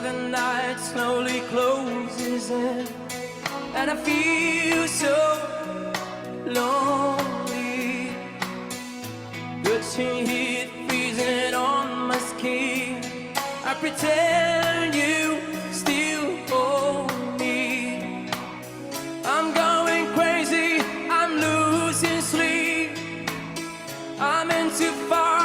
the night slowly closes in, and I feel so lonely. Touching heat freezing on my skin, I pretend you still hold me. I'm going crazy, I'm losing sleep, I'm in too far